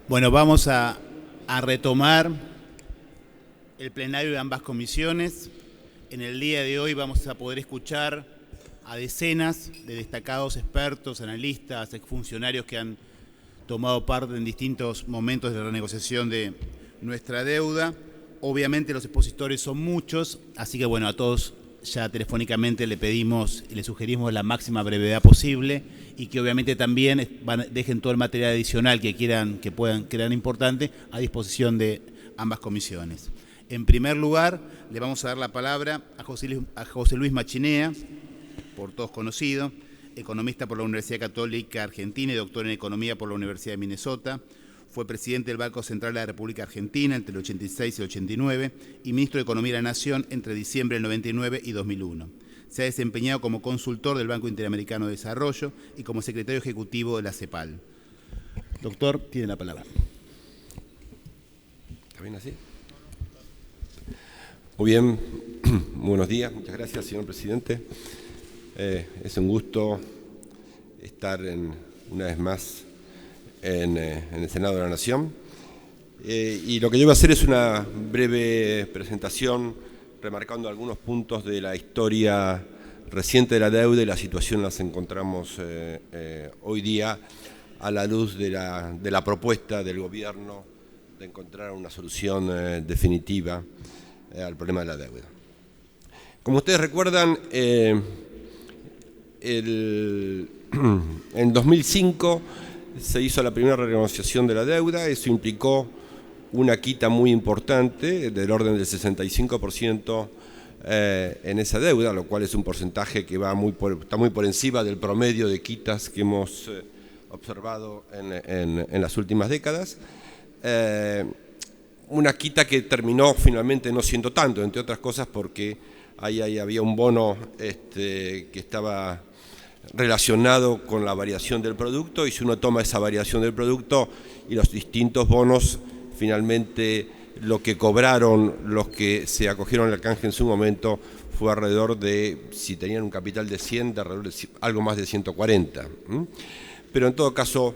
Bueno, vamos a retomar el plenario de ambas comisiones. En el día de hoy vamos a poder escuchar a decenas de destacados expertos, analistas, exfuncionarios que han tomado parte en distintos momentos de la renegociación de nuestra deuda. Obviamente los expositores son muchos, así que bueno, a todos ya telefónicamente le pedimos y le sugerimos la máxima brevedad posible y que obviamente también dejen todo el material adicional que puedan crear importante a disposición de ambas comisiones. En primer lugar, le vamos a dar la palabra a José Luis Machinea, por todos conocido, economista por la Universidad Católica Argentina y doctor en Economía por la Universidad de Minnesota. Fue presidente del Banco Central de la República Argentina entre el 86 y el 89 y ministro de Economía de la Nación entre diciembre del 99 y 2001. Se ha desempeñado como consultor del Banco Interamericano de Desarrollo y como secretario ejecutivo de la CEPAL. Doctor, tiene la palabra. ¿Está bien así? Muy bien, buenos días, muchas gracias, señor presidente. Es un gusto estar una vez más en el Senado de la Nación. Y lo que yo voy a hacer es una breve presentación remarcando algunos puntos de la historia reciente de la deuda y la situación en la que nos encontramos hoy día a la luz de la propuesta del gobierno de encontrar una solución definitiva al problema de la deuda. Como ustedes recuerdan, en 2005 se hizo la primera renegociación de la deuda. Eso implicó una quita muy importante, del orden del 65% en esa deuda, lo cual es un porcentaje que está muy por encima del promedio de quitas que hemos observado en las últimas décadas. Una quita que terminó finalmente no siendo tanto, entre otras cosas porque ahí había un bono que estaba relacionado con la variación del producto, y si uno toma esa variación del producto y los distintos bonos, finalmente lo que cobraron los que se acogieron al canje en su momento fue alrededor de, si tenían un capital de 100, de alrededor de algo más de 140. Pero en todo caso,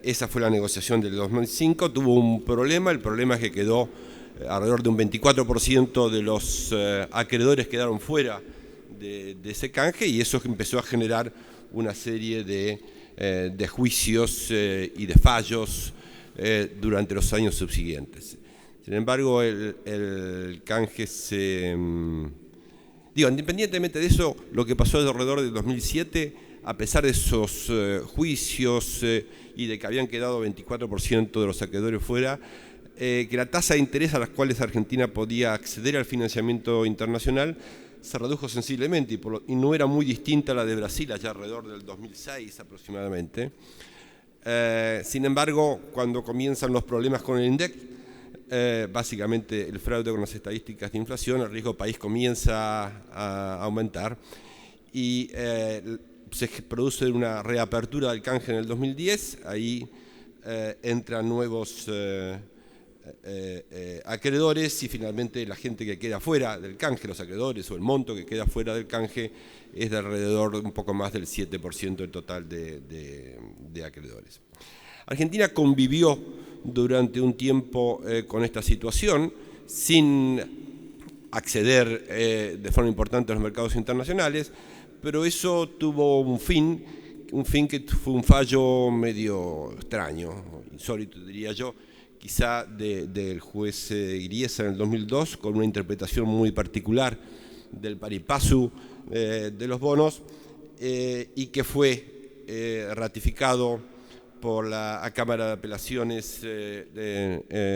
esa fue la negociación del 2005, tuvo un problema. El problema es que quedó alrededor de un 24% de los acreedores quedaron fuera de ese canje, y eso empezó a generar una serie de juicios y de fallos durante los años subsiguientes. Sin embargo, el canje independientemente de eso, lo que pasó alrededor del 2007, a pesar de esos juicios y de que habían quedado 24% de los acreedores fuera, que la tasa de interés a las cuales Argentina podía acceder al financiamiento internacional se redujo sensiblemente y no era muy distinta a la de Brasil, allá alrededor del 2006 aproximadamente. Sin embargo, cuando comienzan los problemas con el INDEC, básicamente el fraude con las estadísticas de inflación, el riesgo país comienza a aumentar y se produce una reapertura del canje en el 2010. Ahí entran nuevos acreedores y finalmente la gente que queda fuera del canje, los acreedores o el monto que queda fuera del canje, es de alrededor de un poco más del 7% del total de acreedores. Argentina convivió durante un tiempo con esta situación sin acceder de forma importante a los mercados internacionales, pero eso tuvo un fin que fue un fallo medio extraño, insólito diría yo, quizá del juez Iriesa en el 2002, con una interpretación muy particular del pari passu de los bonos, y que fue ratificado por la Cámara de Apelaciones de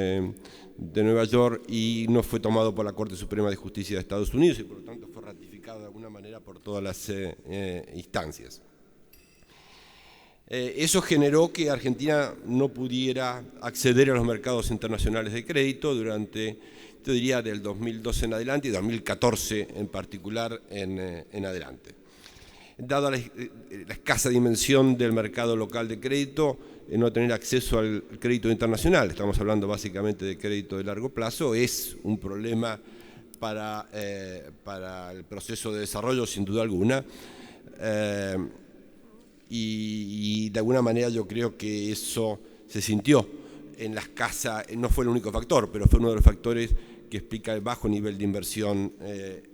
Nueva York y no fue tomado por la Corte Suprema de Justicia de Estados Unidos, y por lo tanto fue ratificado de alguna manera por todas las instancias. Eso generó que Argentina no pudiera acceder a los mercados internacionales de crédito durante, yo diría, del 2012 en adelante y 2014 en particular en adelante. Dada la escasa dimensión del mercado local de crédito, no tener acceso al crédito internacional, estamos hablando básicamente de crédito de largo plazo, es un problema para el proceso de desarrollo, sin duda alguna. Y de alguna manera yo creo que eso se sintió en la escasa, no fue el único factor, pero fue uno de los factores que explica el bajo nivel de inversión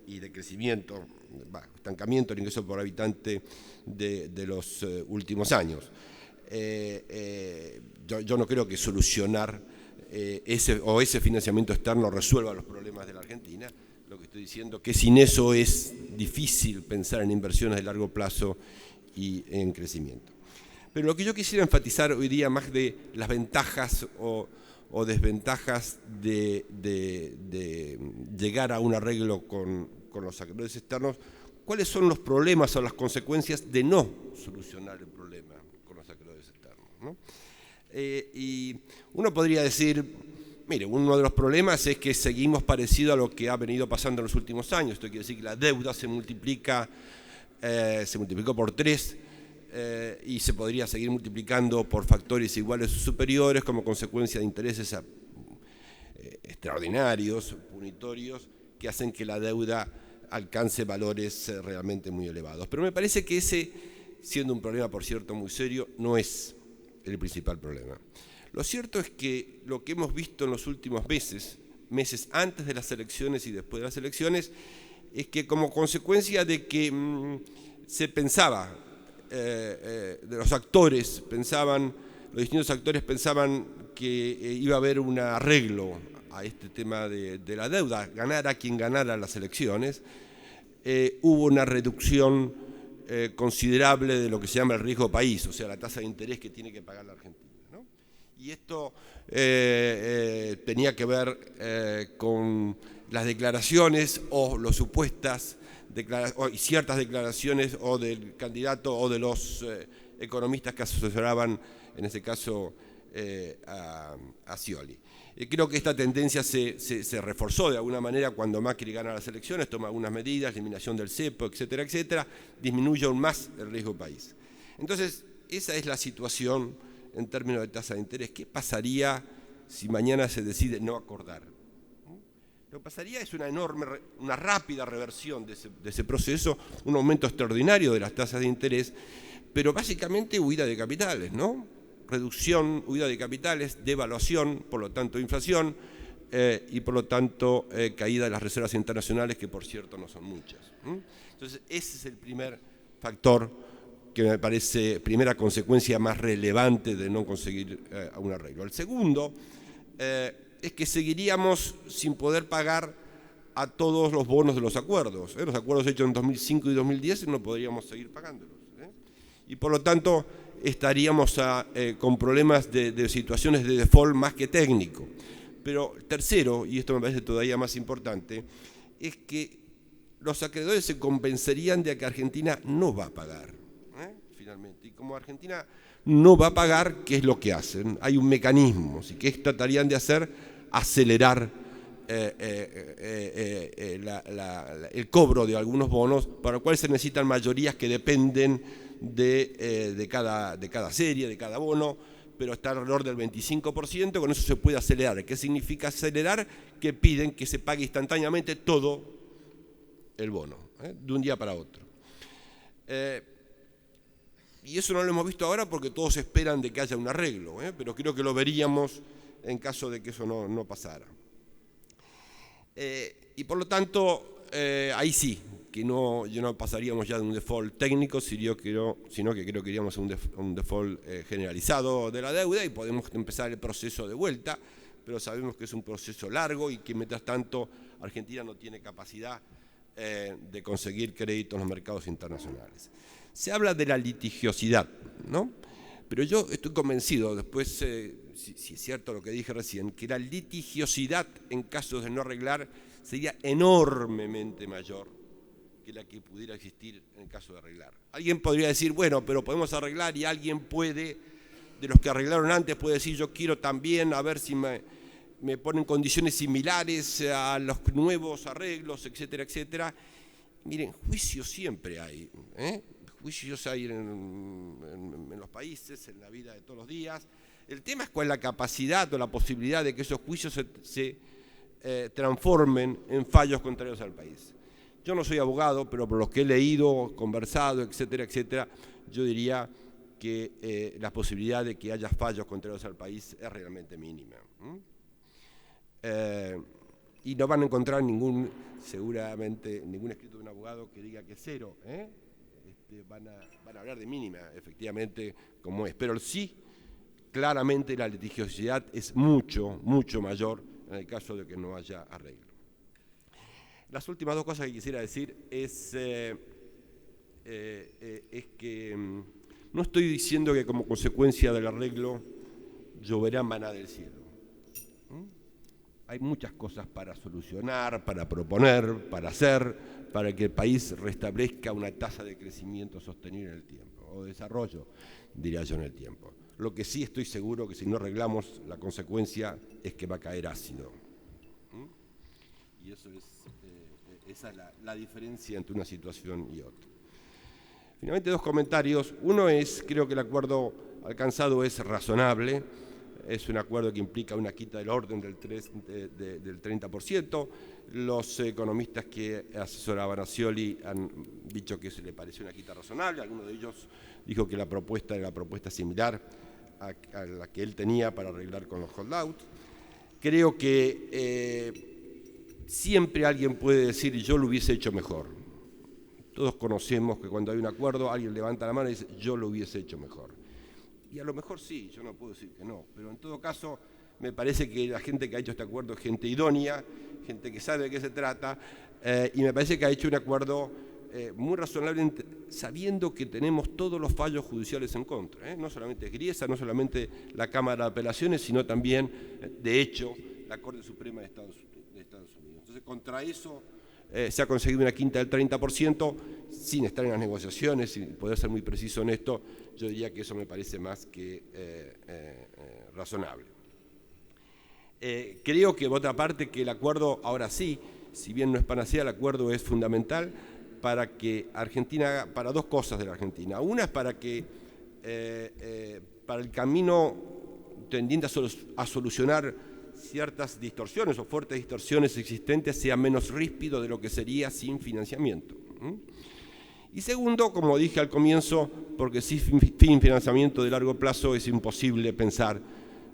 y de crecimiento, estancamiento del ingreso por habitante de los últimos años. Yo no creo que solucionar ese financiamiento externo resuelva los problemas de la Argentina. Lo que estoy diciendo es que sin eso es difícil pensar en inversiones de largo plazo y en crecimiento. Pero lo que yo quisiera enfatizar hoy día, más de las ventajas o desventajas de llegar a un arreglo con los acreedores externos, ¿cuáles son los problemas o las consecuencias de no solucionar el problema con los acreedores externos, ¿no? Y uno podría decir, mire, uno de los problemas es que seguimos parecido a lo que ha venido pasando en los últimos años. Esto quiere decir que la deuda se multiplicó por 3 y se podría seguir multiplicando por factores iguales o superiores como consecuencia de intereses extraordinarios, punitorios, que hacen que la deuda alcance valores realmente muy elevados. Pero me parece que ese, siendo un problema, por cierto, muy serio, no es el principal problema. Lo cierto es que lo que hemos visto en los últimos meses antes de las elecciones y después de las elecciones, es que como consecuencia de que se pensaba, los distintos actores pensaban que iba a haber un arreglo a este tema de la deuda, ganara quien ganara las elecciones, hubo una reducción considerable de lo que se llama el riesgo país, o sea, la tasa de interés que tiene que pagar la Argentina, ¿no? Y esto tenía que ver con las declaraciones o las supuestas y ciertas declaraciones o del candidato o de los economistas que asesoraban, en ese caso, a Scioli. Creo que esta tendencia se reforzó de alguna manera cuando Macri gana las elecciones, toma algunas medidas, eliminación del cepo, etcétera, etcétera, disminuye aún más el riesgo país. Entonces, esa es la situación en términos de tasa de interés. ¿Qué pasaría si mañana se decide no acordar? Lo que pasaría es una rápida reversión de ese proceso, un aumento extraordinario de las tasas de interés, pero básicamente huida de capitales, ¿no? Reducción, huida de capitales, devaluación, por lo tanto inflación, y por lo tanto caída de las reservas internacionales, que por cierto no son muchas. Entonces ese es el primer factor que me parece, primera consecuencia más relevante de no conseguir un arreglo. El segundo es que seguiríamos sin poder pagar a todos los bonos de los acuerdos. Los acuerdos hechos en 2005 y 2010 no podríamos seguir pagándolos. Y por lo tanto estaríamos con problemas de situaciones de default más que técnico. Pero tercero, y esto me parece todavía más importante, es que los acreedores se convencerían de que Argentina no va a pagar, finalmente. Y como Argentina no va a pagar, ¿qué es lo que hacen? Hay un mecanismo, ¿sí? ¿Qué tratarían de hacer? Acelerar el cobro de algunos bonos, para lo cual se necesitan mayorías que dependen de cada serie, de cada bono, pero está alrededor del 25%, con eso se puede acelerar. ¿Qué significa acelerar? Que piden que se pague instantáneamente todo el bono, de un día para otro. Y eso no lo hemos visto ahora porque todos esperan de que haya un arreglo, pero creo que lo veríamos en caso de que eso no pasara. Y por lo tanto, ahí sí, que no pasaríamos ya de un default técnico, sino que creo que iríamos a un default generalizado de la deuda y podemos empezar el proceso de vuelta, pero sabemos que es un proceso largo y que mientras tanto Argentina no tiene capacidad de conseguir créditos en los mercados internacionales. Se habla de la litigiosidad, ¿no? Pero yo estoy convencido, después, si es cierto lo que dije recién, que la litigiosidad en casos de no arreglar sería enormemente mayor que la que pudiera existir en el caso de arreglar. Alguien podría decir, bueno, pero podemos arreglar, y alguien puede, de los que arreglaron antes, puede decir, yo quiero también, a ver si me ponen condiciones similares a los nuevos arreglos, etcétera, etcétera. Miren, juicios siempre hay, juicios hay en los países, en la vida de todos los días. El tema es cuál es la capacidad o la posibilidad de que esos juicios se transformen en fallos contrarios al país. Yo no soy abogado, pero por lo que he leído, conversado, etcétera, etcétera, yo diría que la posibilidad de que haya fallos contrarios al país es realmente mínima. Y no van a encontrar seguramente ningún escrito de un abogado que diga que es cero. Van a hablar de mínima, efectivamente, como es. Pero sí, claramente la litigiosidad es mucho, mucho mayor en el caso de que no haya arreglo. Las últimas dos cosas que quisiera decir es que no estoy diciendo que como consecuencia del arreglo lloverá maná del cielo. Hay muchas cosas para solucionar, para proponer, para hacer, para que el país restablezca una tasa de crecimiento sostenible en el tiempo, o desarrollo, diría yo, en el tiempo. Lo que sí estoy seguro que si no arreglamos, la consecuencia es que va a caer ácido. Y eso esa es la diferencia entre una situación y otra. Finalmente, dos comentarios. Uno es, creo que el acuerdo alcanzado es razonable. Es un acuerdo que implica una quita del orden del 30%. Los economistas que asesoraban a Scioli han dicho que se le pareció una quita razonable. Alguno de ellos dijo que la propuesta era similar a la que él tenía para arreglar con los holdouts. Creo que siempre alguien puede decir yo lo hubiese hecho mejor. Todos conocemos que cuando hay un acuerdo alguien levanta la mano y dice yo lo hubiese hecho mejor. Y a lo mejor sí, yo no puedo decir que no, pero en todo caso me parece que la gente que ha hecho este acuerdo es gente idónea, gente que sabe de qué se trata, y me parece que ha hecho un acuerdo muy razonable sabiendo que tenemos todos los fallos judiciales en contra, no solamente Griesa, no solamente la Cámara de Apelaciones, sino también, de hecho, la Corte Suprema de Estados Unidos. Entonces, contra eso se ha conseguido una quinta del 30%, sin estar en las negociaciones, sin poder ser muy preciso en esto, yo diría que eso me parece más que razonable. Creo que, por otra parte, que el acuerdo, ahora sí, si bien no es panacea, el acuerdo es fundamental para que Argentina, para dos cosas de la Argentina. Una es para que, para el camino tendiente a solucionar ciertas distorsiones o fuertes distorsiones existentes sea menos ríspido de lo que sería sin financiamiento. Y segundo, como dije al comienzo, porque sin financiamiento de largo plazo es imposible pensar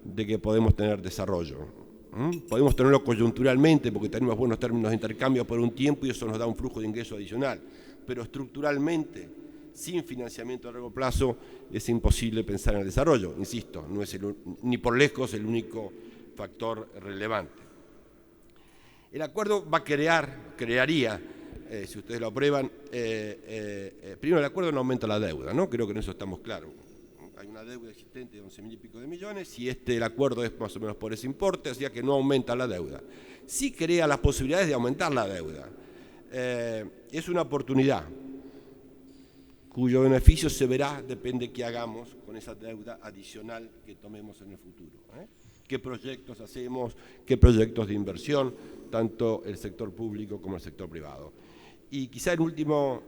de que podemos tener desarrollo. Podemos tenerlo coyunturalmente porque tenemos buenos términos de intercambio por un tiempo y eso nos da un flujo de ingreso adicional, pero estructuralmente, sin financiamiento a largo plazo, es imposible pensar en el desarrollo. Insisto, no es ni por lejos el único factor relevante. El acuerdo va a crearía, si ustedes lo aprueban, primero el acuerdo no aumenta la deuda, ¿no? Creo que en eso estamos claros. Hay una deuda existente de 11.000 y pico de millones y el acuerdo es más o menos por ese importe, así que no aumenta la deuda. Sí crea las posibilidades de aumentar la deuda. Es una oportunidad cuyo beneficio se verá, depende de qué hagamos con esa deuda adicional que tomemos en el futuro. Qué proyectos hacemos, qué proyectos de inversión, tanto el sector público como el sector privado. Y quizá el último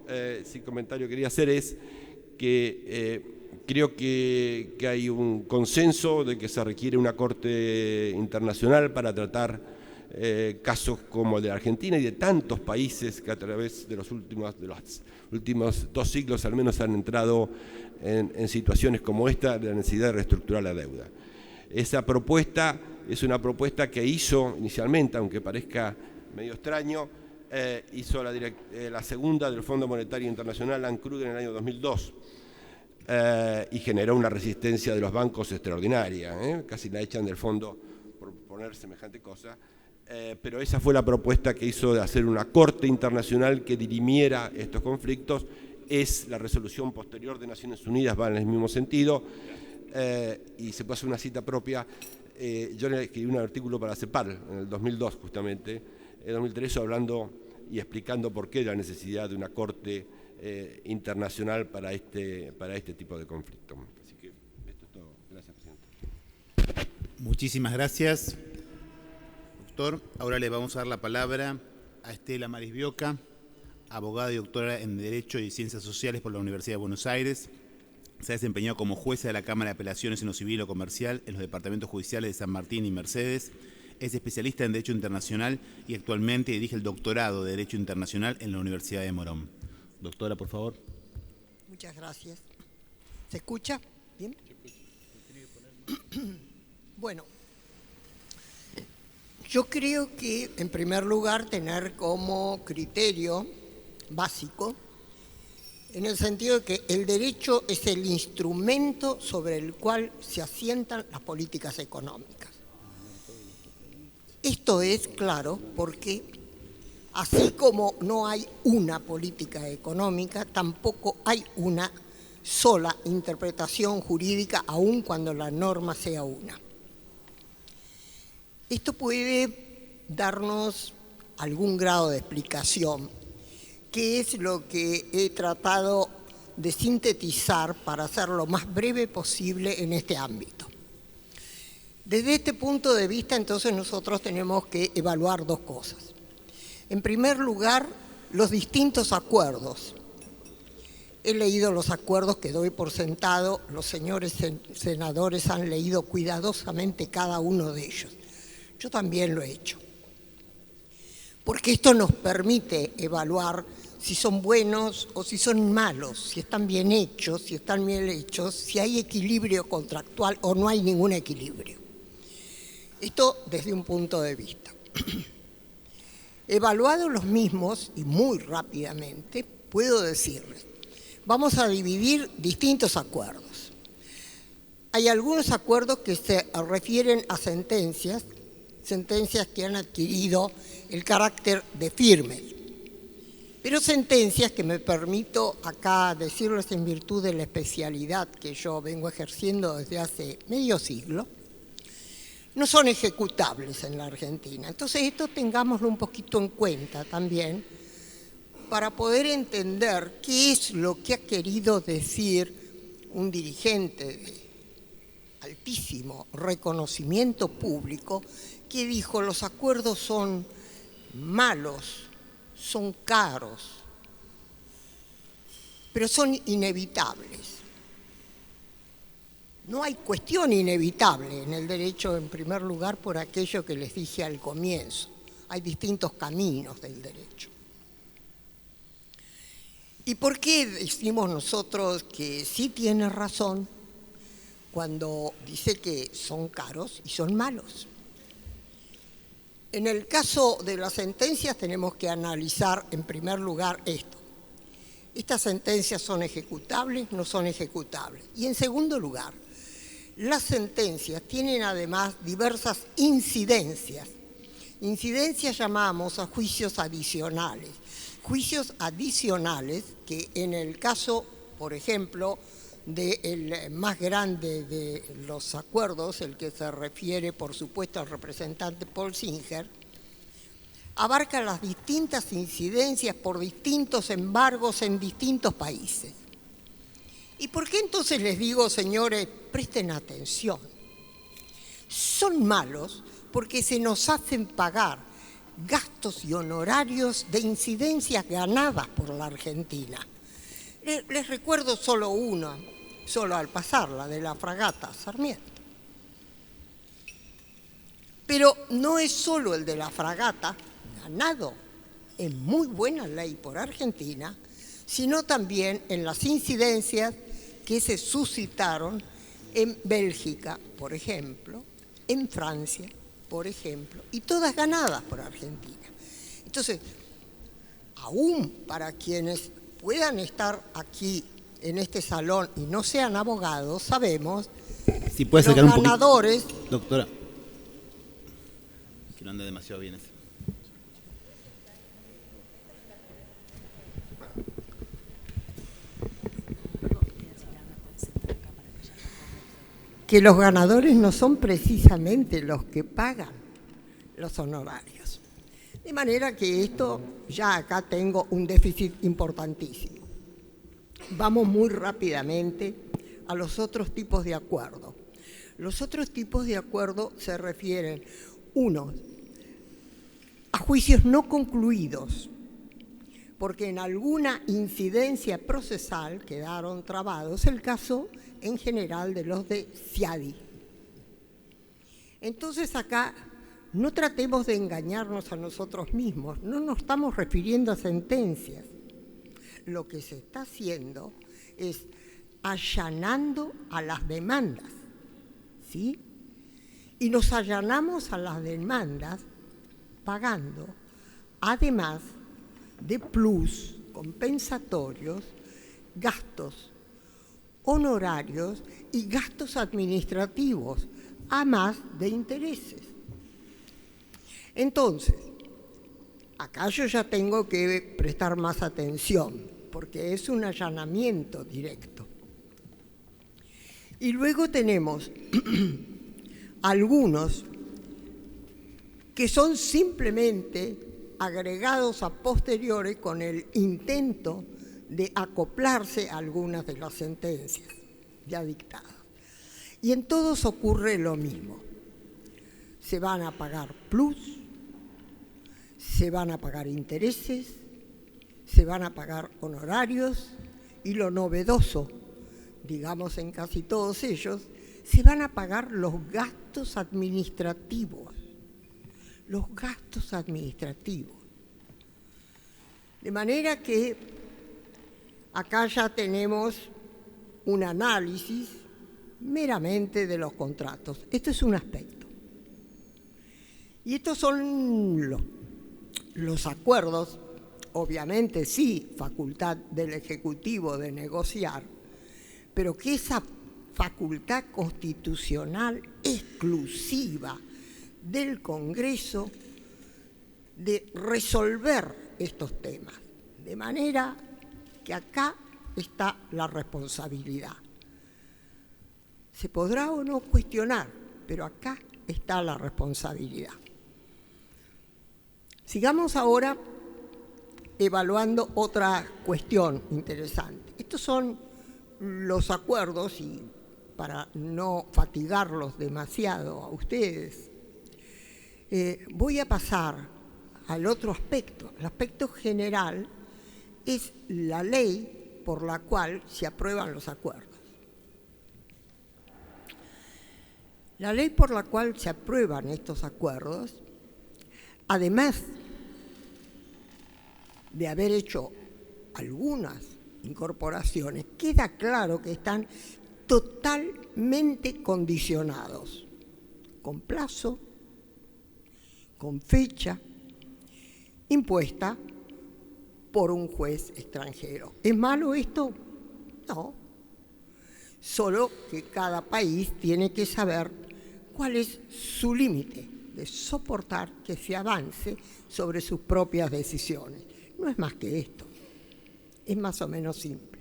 comentario que quería hacer es que creo que hay un consenso de que se requiere una corte internacional para tratar casos como el de Argentina y de tantos países que a través de los últimos 2 siglos al menos han entrado en situaciones como esta de la necesidad de reestructurar la deuda. Esa propuesta es una propuesta que hizo inicialmente, aunque parezca medio extraño, hizo la segunda del Fondo Monetario Internacional, Ann Kruger, en el año 2002, y generó una resistencia de los bancos extraordinaria, casi la echan del fondo por poner semejante cosa, pero esa fue la propuesta que hizo de hacer una corte internacional que dirimiera estos conflictos. Es la resolución posterior de Naciones Unidas, va en el mismo sentido, y se puede hacer una cita propia. Yo le escribí un artículo para CEPAL en el 2002 justamente, en el 2003 hablando y explicando por qué la necesidad de una corte internacional para este tipo de conflicto. Así que esto es todo. Gracias, presidente. Muchísimas gracias, doctor. Ahora le vamos a dar la palabra a Estela Marisbioca, abogada y doctora en Derecho y Ciencias Sociales por la Universidad de Buenos Aires. Se ha desempeñado como jueza de la Cámara de Apelaciones en lo civil o comercial en los departamentos judiciales de San Martín y Mercedes. Es especialista en Derecho Internacional y actualmente dirige el doctorado de Derecho Internacional en la Universidad de Morón. Doctora, por favor. Muchas gracias. ¿Se escucha? ¿Bien? Bueno, yo creo que en primer lugar tener como criterio básico, en el sentido de que el derecho es el instrumento sobre el cual se asientan las políticas económicas. Esto es claro porque así como no hay una política económica, tampoco hay una sola interpretación jurídica, aun cuando la norma sea una. Esto puede darnos algún grado de explicación, que es lo que he tratado de sintetizar para hacer lo más breve posible en este ámbito. Desde este punto de vista, entonces, nosotros tenemos que evaluar dos cosas. En primer lugar, los distintos acuerdos. He leído los acuerdos que doy por sentado, los señores senadores han leído cuidadosamente cada uno de ellos. Yo también lo he hecho. Porque esto nos permite evaluar si son buenos o si son malos, si están bien hechos, si hay equilibrio contractual o no hay ningún equilibrio. Esto desde un punto de vista. Evaluados los mismos, y muy rápidamente, puedo decirles, vamos a dividir distintos acuerdos. Hay algunos acuerdos que se refieren a sentencias que han adquirido el carácter de firmes, pero sentencias que me permito acá decirles en virtud de la especialidad que yo vengo ejerciendo desde hace medio siglo, no son ejecutables en la Argentina. Entonces esto tengámoslo un poquito en cuenta también para poder entender qué es lo que ha querido decir un dirigente de altísimo reconocimiento público que dijo: los acuerdos son malos, son caros, pero son inevitables. No hay cuestión inevitable en el derecho, en primer lugar, por aquello que les dije al comienzo. Hay distintos caminos del derecho. ¿Y por qué decimos nosotros que sí tiene razón cuando dice que son caros y son malos? En el caso de las sentencias tenemos que analizar en primer lugar esto. ¿Estas sentencias son ejecutables? ¿No son ejecutables? Y en segundo lugar, las sentencias tienen además diversas incidencias. Incidencias llamamos a juicios adicionales. Juicios adicionales que en el caso, por ejemplo, del más grande de los acuerdos, el que se refiere, por supuesto, al representante Paul Singer, abarca las distintas incidencias por distintos embargos en distintos países. ¿Y por qué entonces les digo, señores, presten atención? Son malos porque se nos hacen pagar gastos y honorarios de incidencias ganadas por la Argentina. Les recuerdo solo una, solo al pasarla, de la fragata Sarmiento. Pero no es solo el de la fragata, ganado en muy buena ley por Argentina, sino también en las incidencias que se suscitaron en Bélgica, por ejemplo, en Francia, por ejemplo, y todas ganadas por Argentina. Entonces, aún para quienes puedan estar aquí en este salón y no sean abogados, sabemos si puede que sacar los un ganadores... Doctora, que no anda demasiado bien así. que los ganadores no son precisamente los que pagan los honorarios. De manera que esto, ya acá tengo un déficit importantísimo. Vamos muy rápidamente a los otros tipos de acuerdos. Los otros tipos de acuerdos se refieren, uno, a juicios no concluidos, porque en alguna incidencia procesal quedaron trabados, el caso en general de los de Ciadi. Entonces acá no tratemos de engañarnos a nosotros mismos, no nos estamos refiriendo a sentencias. Lo que se está haciendo es allanando a las demandas, ¿sí? Y nos allanamos a las demandas pagando, además de plus compensatorios, gastos honorarios y gastos administrativos, a más de intereses. Entonces, acá yo ya tengo que prestar más atención, porque es un allanamiento directo. Y luego tenemos algunos que son simplemente agregados a posteriori con el intento de acoplarse a algunas de las sentencias ya dictadas. Y en todos ocurre lo mismo. Se van a pagar plus, se van a pagar intereses, se van a pagar honorarios y lo novedoso, digamos en casi todos ellos, se van a pagar los gastos administrativos. Los gastos administrativos. De manera que acá ya tenemos un análisis meramente de los contratos. Esto es un aspecto. Y estos son los acuerdos, obviamente sí, facultad del Ejecutivo de negociar, pero que esa facultad constitucional exclusiva del Congreso de resolver estos temas. De manera que acá está la responsabilidad. Se podrá o no cuestionar, pero acá está la responsabilidad. Sigamos ahora evaluando otra cuestión interesante. Estos son los acuerdos, y para no fatigarlos demasiado a ustedes, voy a pasar al otro aspecto. El aspecto general es la ley por la cual se aprueban los acuerdos. La ley por la cual se aprueban estos acuerdos, además de haber hecho algunas incorporaciones, queda claro que están totalmente condicionados, con plazo, con fecha, impuesta por un juez extranjero. ¿Es malo esto? No. Solo que cada país tiene que saber cuál es su límite de soportar que se avance sobre sus propias decisiones. No es más que esto. Es más o menos simple.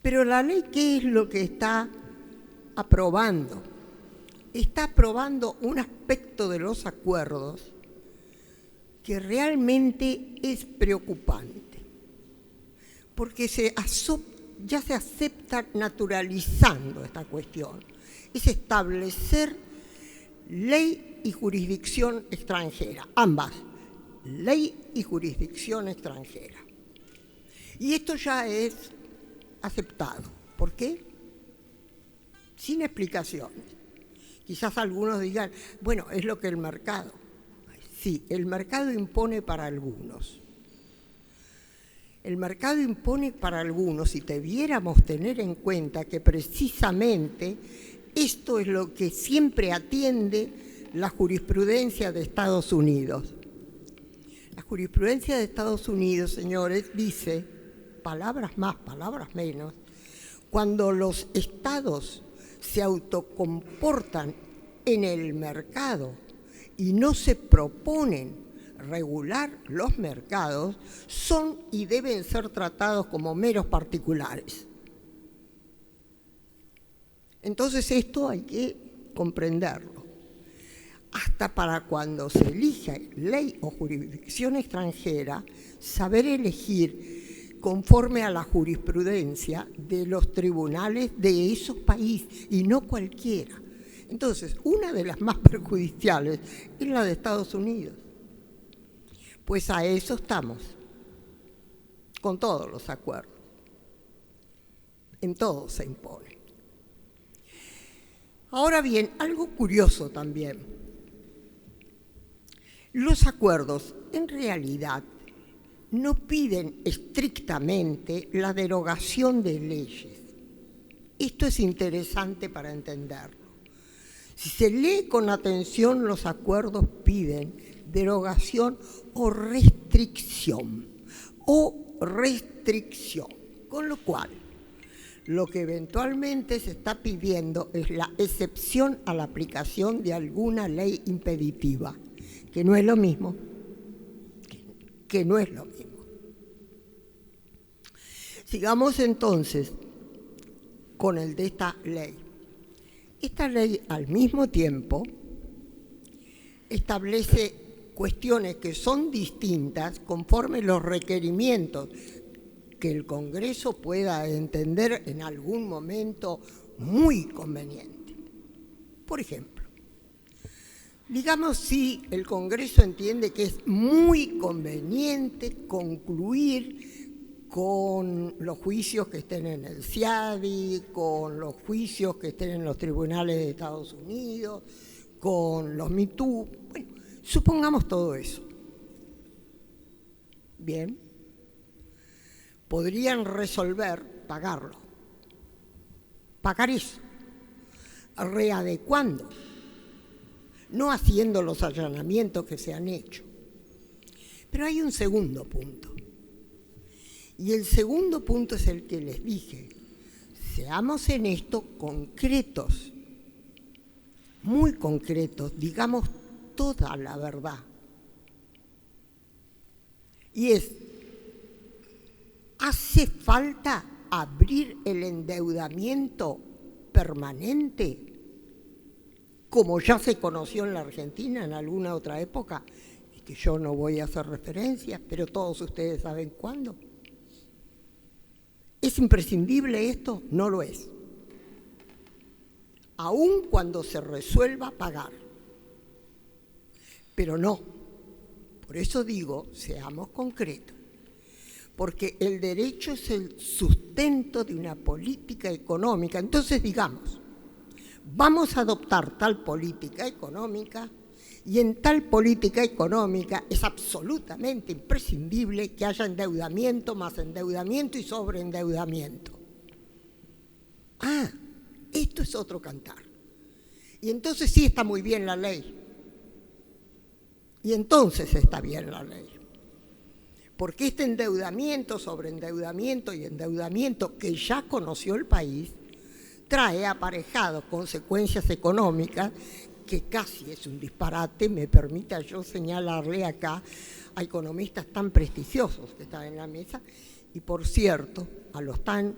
Pero la ley, ¿qué es lo que está aprobando? Está aprobando un aspecto de los acuerdos que realmente es preocupante, porque ya se acepta naturalizando esta cuestión. Es establecer ley y jurisdicción extranjera, ambas, ley y jurisdicción extranjera. Y esto ya es aceptado. ¿Por qué? Sin explicaciones. Quizás algunos digan, bueno, es lo que el mercado. Sí, el mercado impone para algunos. El mercado impone para algunos, y debiéramos tener en cuenta que precisamente esto es lo que siempre atiende la jurisprudencia de Estados Unidos. La jurisprudencia de Estados Unidos, señores, dice, palabras más, palabras menos, cuando los estados se autocomportan en el mercado y no se proponen regular los mercados, son y deben ser tratados como meros particulares. Entonces esto hay que comprenderlo. Hasta para cuando se elige ley o jurisdicción extranjera, saber elegir conforme a la jurisprudencia de los tribunales de esos países y no cualquiera. Entonces, una de las más perjudiciales es la de Estados Unidos. Pues a eso estamos, con todos los acuerdos. En todo se impone. Ahora bien, algo curioso también. Los acuerdos, en realidad, no piden estrictamente la derogación de leyes. Esto es interesante para entenderlo. Si se lee con atención, los acuerdos piden derogación o restricción, con lo cual lo que eventualmente se está pidiendo es la excepción a la aplicación de alguna ley impeditiva, que no es lo mismo, Sigamos entonces con el de esta ley. Esta ley, al mismo tiempo, establece cuestiones que son distintas conforme los requerimientos que el Congreso pueda entender en algún momento muy conveniente. Por ejemplo, digamos si el Congreso entiende que es muy conveniente concluir con los juicios que estén en el CIADI, con los juicios que estén en los tribunales de Estados Unidos, con los MeToo. Bueno, supongamos todo eso. Bien. Podrían resolver pagarlo. Pagar eso. Readecuando. No haciendo los allanamientos que se han hecho. Pero hay un segundo punto. Y el segundo punto es el que les dije. Seamos en esto concretos, muy concretos, digamos toda la verdad. Y es, ¿hace falta abrir el endeudamiento permanente, como ya se conoció en la Argentina en alguna otra época, y que yo no voy a hacer referencia, pero todos ustedes saben cuándo? ¿Es imprescindible esto? No lo es. Aun cuando se resuelva pagar. Pero no. Por eso digo, seamos concretos. Porque el derecho es el sustento de una política económica. Entonces digamos, vamos a adoptar tal política económica y en tal política económica es absolutamente imprescindible que haya endeudamiento, más endeudamiento y sobreendeudamiento. Ah, esto es otro cantar. Y entonces sí está muy bien la ley. Y entonces está bien la ley. Porque este endeudamiento, sobreendeudamiento y endeudamiento que ya conoció el país, trae aparejado consecuencias económicas que casi es un disparate. Me permita yo señalarle acá a economistas tan prestigiosos que están en la mesa y, por cierto, a los tan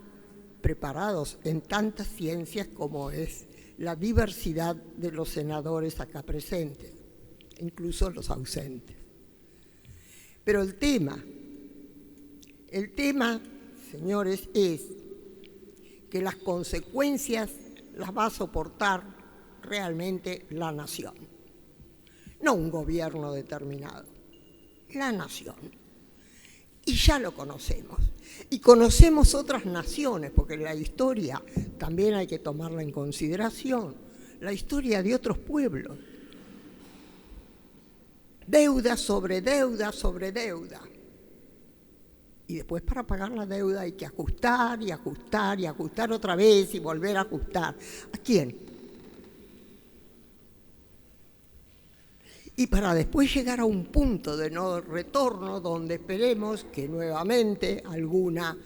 preparados en tantas ciencias como es la diversidad de los senadores acá presentes, incluso los ausentes. Pero el tema, señores, es que las consecuencias las va a soportar realmente la nación, no un gobierno determinado, la nación. Y ya lo conocemos. Y conocemos otras naciones, porque la historia también hay que tomarla en consideración, la historia de otros pueblos. Deuda sobre deuda sobre deuda. Y después para pagar la deuda hay que ajustar y ajustar y ajustar otra vez y volver a ajustar. ¿A quién? Y para después llegar a un punto de no retorno donde esperemos que nuevamente alguna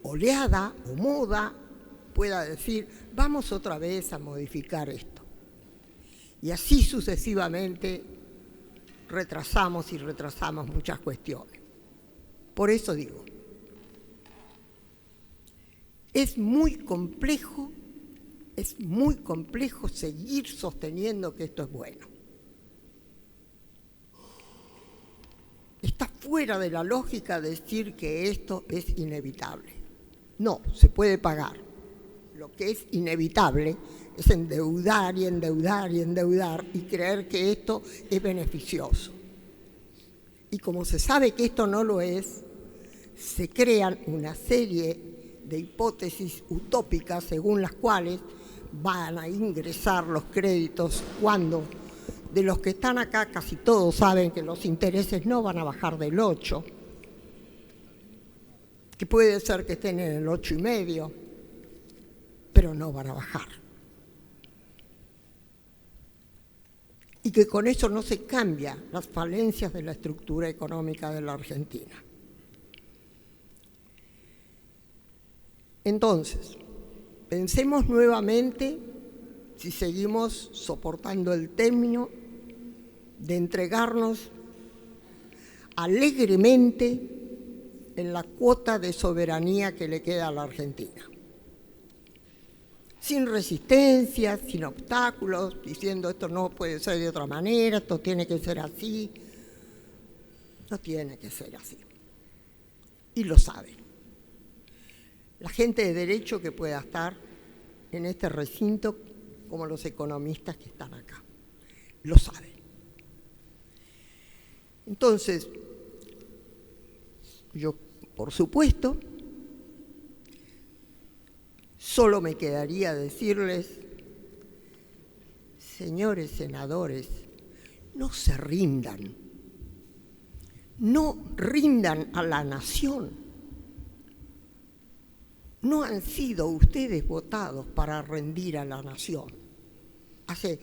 oleada o moda pueda decir, vamos otra vez a modificar esto. Y así sucesivamente retrasamos y retrasamos muchas cuestiones. Por eso digo, es muy complejo seguir sosteniendo que esto es bueno. Está fuera de la lógica decir que esto es inevitable. No, se puede pagar. Lo que es inevitable es endeudar y endeudar y endeudar y creer que esto es beneficioso. Y como se sabe que esto no lo es, se crean una serie de hipótesis utópicas según las cuales van a ingresar los créditos cuando de los que están acá casi todos saben que los intereses no van a bajar del 8, que puede ser que estén en el 8,5, pero no van a bajar. Y que con eso no se cambian las falencias de la estructura económica de la Argentina. Entonces, pensemos nuevamente si seguimos soportando el término de entregarnos alegremente en la cuota de soberanía que le queda a la Argentina. Sin resistencia, sin obstáculos, diciendo esto no puede ser de otra manera, esto tiene que ser así. No tiene que ser así. Y lo saben. La gente de derecho que pueda estar en este recinto, como los economistas que están acá, lo saben. Entonces, yo, por supuesto, solo me quedaría decirles, señores senadores, no se rindan, no rindan a la nación. No han sido ustedes votados para rendir a la nación. Hace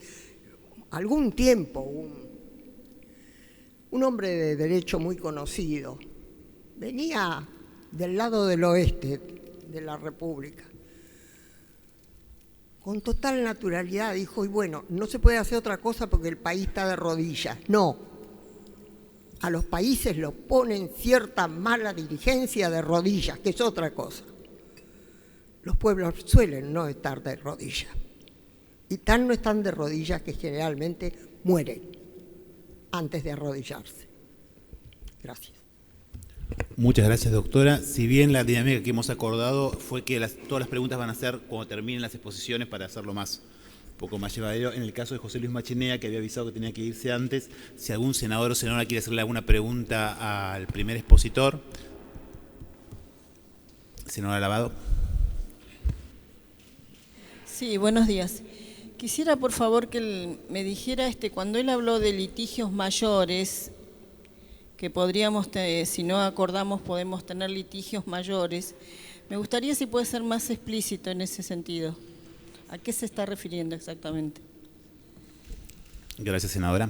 algún tiempo, un hombre de derecho muy conocido venía del lado del oeste de la República. Con total naturalidad dijo, y bueno, no se puede hacer otra cosa porque el país está de rodillas. No, a los países los ponen cierta mala dirigencia de rodillas, que es otra cosa. Los pueblos suelen no estar de rodillas. Y tan no están de rodillas que generalmente mueren antes de arrodillarse. Gracias. Muchas gracias, doctora. Si bien la dinámica que hemos acordado fue que todas las preguntas van a ser cuando terminen las exposiciones para hacerlo un poco más llevadero. En el caso de José Luis Machinea, que había avisado que tenía que irse antes, si algún senador o senadora quiere hacerle alguna pregunta al primer expositor. Senadora Lavado. Sí, buenos días. Quisiera, por favor, que me dijera, cuando él habló de litigios mayores, que podríamos, si no acordamos, podemos tener litigios mayores, me gustaría si puede ser más explícito en ese sentido. ¿A qué se está refiriendo exactamente? Gracias, senadora.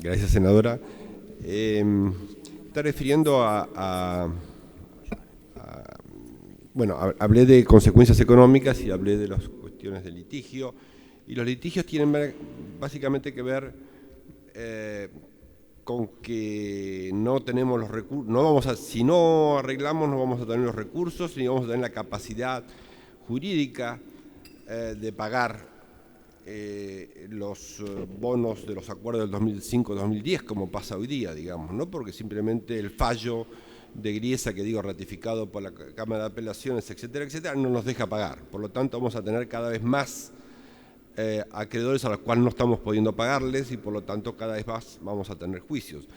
Gracias, senadora. Está refiriendo bueno, hablé de consecuencias económicas y hablé de las cuestiones de litigio, y los litigios tienen básicamente que ver con que no tenemos los recursos, si no arreglamos no vamos a tener los recursos ni vamos a tener la capacidad jurídica de pagar los bonos de los acuerdos del 2005-2010, como pasa hoy día, digamos, ¿no? Porque simplemente el fallo de Griesa, que digo ratificado por la Cámara de Apelaciones, etcétera, etcétera, no nos deja pagar. Por lo tanto, vamos a tener cada vez más acreedores a los cuales no estamos pudiendo pagarles y por lo tanto cada vez más vamos a tener juicios.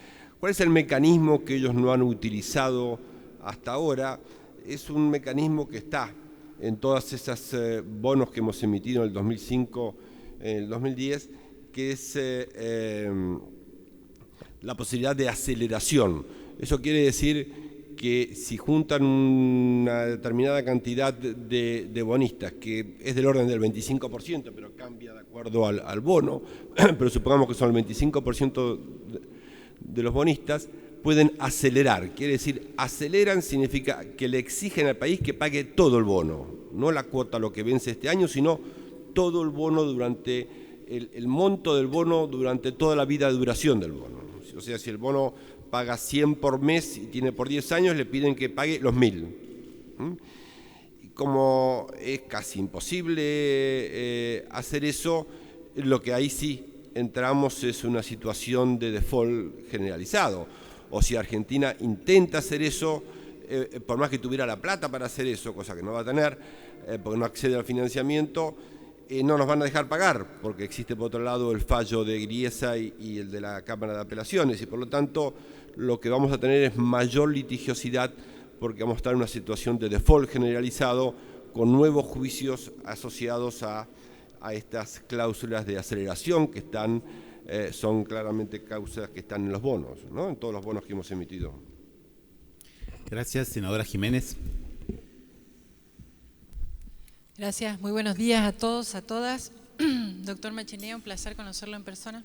¿Cuál es el mecanismo que ellos no han utilizado hasta ahora? Es un mecanismo que está en todas esas bonos que hemos emitido en el 2005, en el 2010, que es la posibilidad de aceleración. Eso quiere decir que si juntan una determinada cantidad de bonistas, que es del orden del 25%, pero cambia de acuerdo al bono, pero supongamos que son el 25% de los bonistas, pueden acelerar. Quiere decir, aceleran significa que le exigen al país que pague todo el bono, no la cuota, lo que vence este año, sino todo el bono durante el monto del bono durante toda la vida de duración del bono. O sea, si el bono paga 100 por mes y tiene por 10 años, le piden que pague los 1000. Y como es casi imposible hacer eso, lo que ahí sí entramos es una situación de default generalizado. O si Argentina intenta hacer eso, por más que tuviera la plata para hacer eso, cosa que no va a tener, porque no accede al financiamiento, no nos van a dejar pagar, porque existe por otro lado el fallo de Griesa y el de la Cámara de Apelaciones, y por lo tanto lo que vamos a tener es mayor litigiosidad, porque vamos a estar en una situación de default generalizado, con nuevos juicios asociados a estas cláusulas de aceleración que son claramente causas que están en los bonos, ¿no? En todos los bonos que hemos emitido. Gracias, senadora Jiménez. Gracias, muy buenos días a todos, a todas. Doctor Machinea, un placer conocerlo en persona.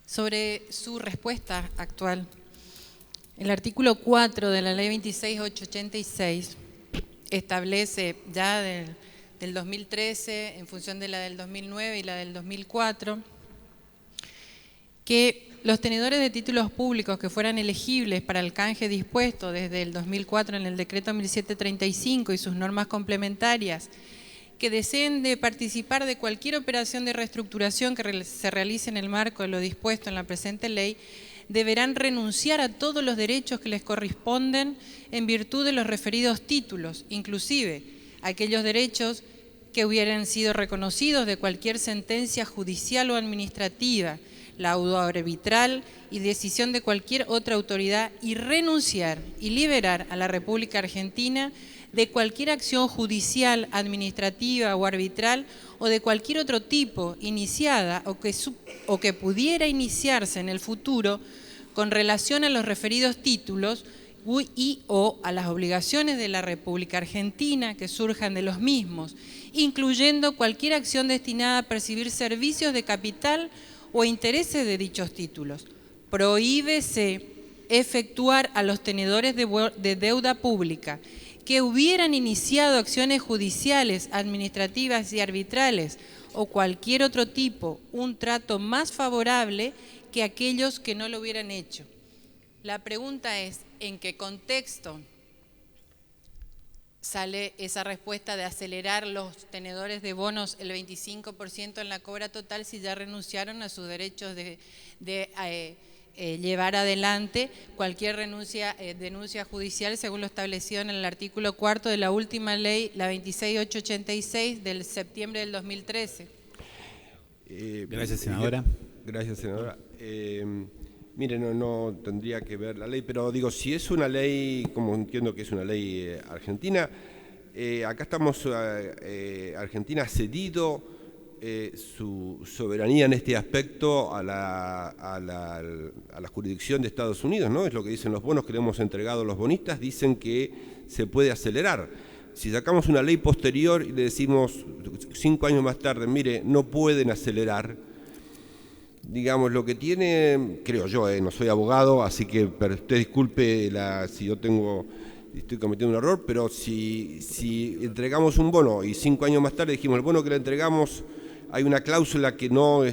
Sobre su respuesta actual, el artículo 4 de la Ley 26.886 establece ya del 2013, en función de la del 2009 y la del 2004, que los tenedores de títulos públicos que fueran elegibles para el canje dispuesto desde el 2004 en el decreto 1735 y sus normas complementarias, que deseen de participar de cualquier operación de reestructuración que se realice en el marco de lo dispuesto en la presente ley, deberán renunciar a todos los derechos que les corresponden en virtud de los referidos títulos, inclusive aquellos derechos que hubieran sido reconocidos de cualquier sentencia judicial o administrativa, laudo arbitral y decisión de cualquier otra autoridad, y renunciar y liberar a la República Argentina de cualquier acción judicial, administrativa o arbitral o de cualquier otro tipo iniciada o que pudiera iniciarse en el futuro con relación a los referidos títulos y o a las obligaciones de la República Argentina que surjan de los mismos, incluyendo cualquier acción destinada a percibir servicios de capital o intereses de dichos títulos. Prohíbese efectuar a los tenedores de deuda pública que hubieran iniciado acciones judiciales, administrativas y arbitrales o cualquier otro tipo, un trato más favorable que aquellos que no lo hubieran hecho. La pregunta es, ¿en qué contexto sale esa respuesta de acelerar los tenedores de bonos el 25% en la cobra total si ya renunciaron a sus derechos de llevar adelante cualquier denuncia judicial según lo establecido en el artículo 4 de la última ley, la 26.886 del septiembre del 2013? Gracias, senadora. Gracias, senadora. Mire, no tendría que ver la ley, pero digo, si es una ley, como entiendo que es una ley argentina, acá estamos, Argentina ha cedido su soberanía en este aspecto a la jurisdicción de Estados Unidos, ¿no? Es lo que dicen los bonos que le hemos entregado a los bonistas, dicen que se puede acelerar. Si sacamos una ley posterior y le decimos 5 años más tarde, mire, no pueden acelerar, digamos, lo que tiene, creo yo, no soy abogado, así que pero usted disculpe si yo estoy cometiendo un error, pero si entregamos un bono y 5 años más tarde dijimos el bono que le entregamos hay una cláusula que no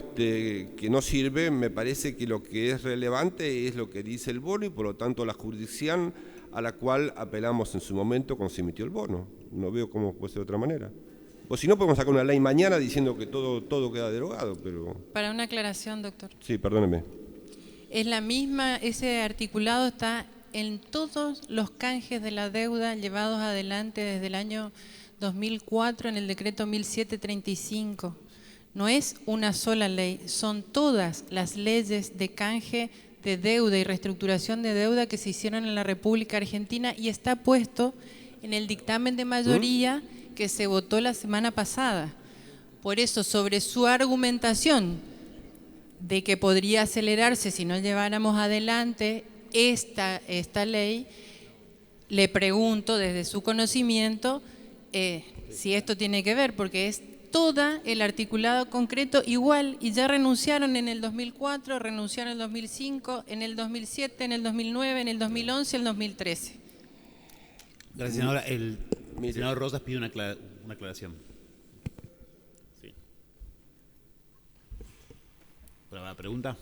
sirve, me parece que lo que es relevante es lo que dice el bono y por lo tanto la jurisdicción a la cual apelamos en su momento cuando se emitió el bono. No veo cómo puede ser de otra manera. O si no, podemos sacar una ley mañana diciendo que todo queda derogado, pero... Para una aclaración, doctor. Sí, perdóneme. Es la misma, ese articulado está en todos los canjes de la deuda llevados adelante desde el año 2004 en el decreto 1735. No es una sola ley, son todas las leyes de canje de deuda y reestructuración de deuda que se hicieron en la República Argentina y está puesto en el dictamen de mayoría que se votó la semana pasada. Por eso, sobre su argumentación de que podría acelerarse si no lleváramos adelante esta ley, le pregunto desde su conocimiento si esto tiene que ver, porque es todo el articulado concreto igual y ya renunciaron en el 2004, renunciaron en el 2005, en el 2007, en el 2009, en el 2011, en el 2013. Gracias, senadora. El senador Rosas pide una aclaración. Sí. ¿Para la pregunta?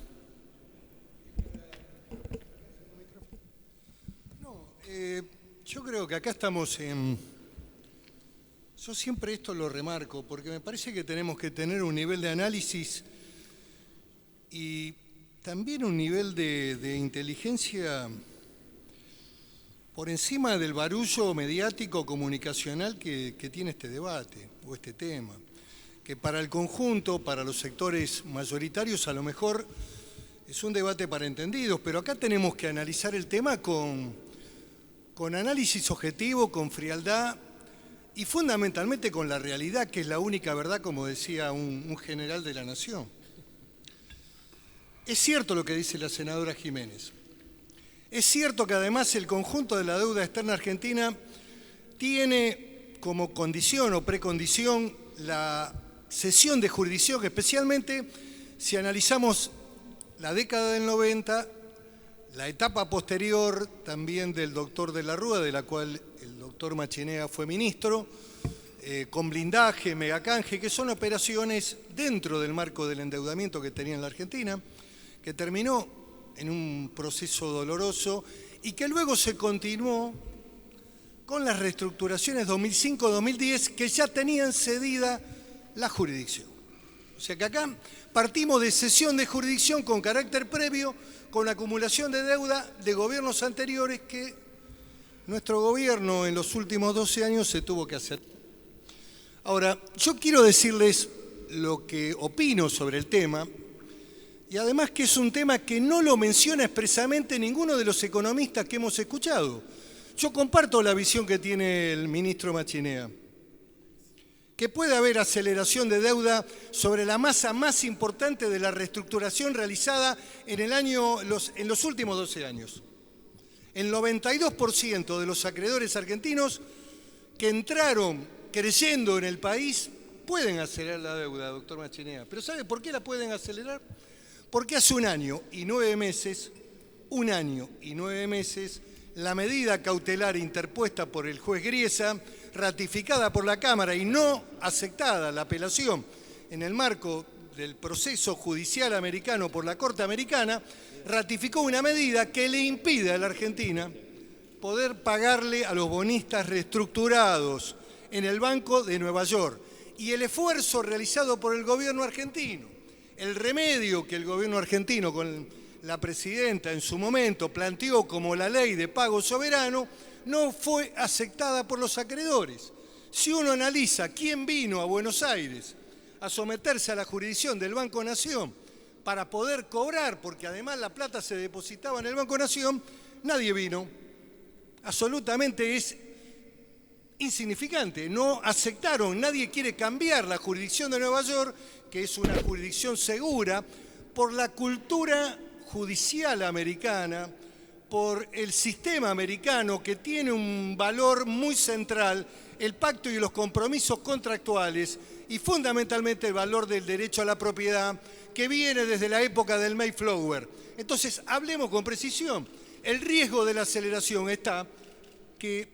No, yo creo que acá estamos en... Yo siempre esto lo remarco, porque me parece que tenemos que tener un nivel de análisis y también un nivel de inteligencia por encima del barullo mediático comunicacional que tiene este debate o este tema, que para el conjunto, para los sectores mayoritarios a lo mejor es un debate para entendidos, pero acá tenemos que analizar el tema con análisis objetivo, con frialdad y fundamentalmente con la realidad, que es la única verdad, como decía un general de la Nación. Es cierto lo que dice la senadora Jiménez. Es cierto que además el conjunto de la deuda externa argentina tiene como condición o precondición la cesión de jurisdicción, especialmente si analizamos la década del 90, la etapa posterior también del doctor de la Rúa, de la cual el doctor Machinea fue ministro, con blindaje, megacanje, que son operaciones dentro del marco del endeudamiento que tenía en la Argentina, que terminó en un proceso doloroso y que luego se continuó con las reestructuraciones 2005-2010 que ya tenían cedida la jurisdicción. O sea que acá partimos de cesión de jurisdicción con carácter previo, con acumulación de deuda de gobiernos anteriores que nuestro gobierno en los últimos 12 años se tuvo que hacer. Ahora, yo quiero decirles lo que opino sobre el tema, y además que es un tema que no lo menciona expresamente ninguno de los economistas que hemos escuchado. Yo comparto la visión que tiene el ministro Machinea, que puede haber aceleración de deuda sobre la masa más importante de la reestructuración realizada en los últimos 12 años. El 92% de los acreedores argentinos que entraron creyendo en el país pueden acelerar la deuda, doctor Machinea. ¿Pero sabe por qué la pueden acelerar? Porque hace un año y 9 meses, la medida cautelar interpuesta por el juez Griesa, ratificada por la Cámara y no aceptada la apelación en el marco del proceso judicial americano por la Corte Americana, ratificó una medida que le impide a la Argentina poder pagarle a los bonistas reestructurados en el Banco de Nueva York. Y el esfuerzo realizado por el gobierno argentino, el remedio que el gobierno argentino con la presidenta en su momento planteó como la ley de pago soberano, no fue aceptada por los acreedores. Si uno analiza quién vino a Buenos Aires a someterse a la jurisdicción del Banco Nación para poder cobrar, porque además la plata se depositaba en el Banco Nación, nadie vino. Absolutamente es insignificante. No aceptaron, nadie quiere cambiar la jurisdicción de Nueva York, que es una jurisdicción segura, por la cultura judicial americana, por el sistema americano que tiene un valor muy central, el pacto y los compromisos contractuales y fundamentalmente el valor del derecho a la propiedad que viene desde la época del Mayflower. Entonces, hablemos con precisión. El riesgo de la aceleración está que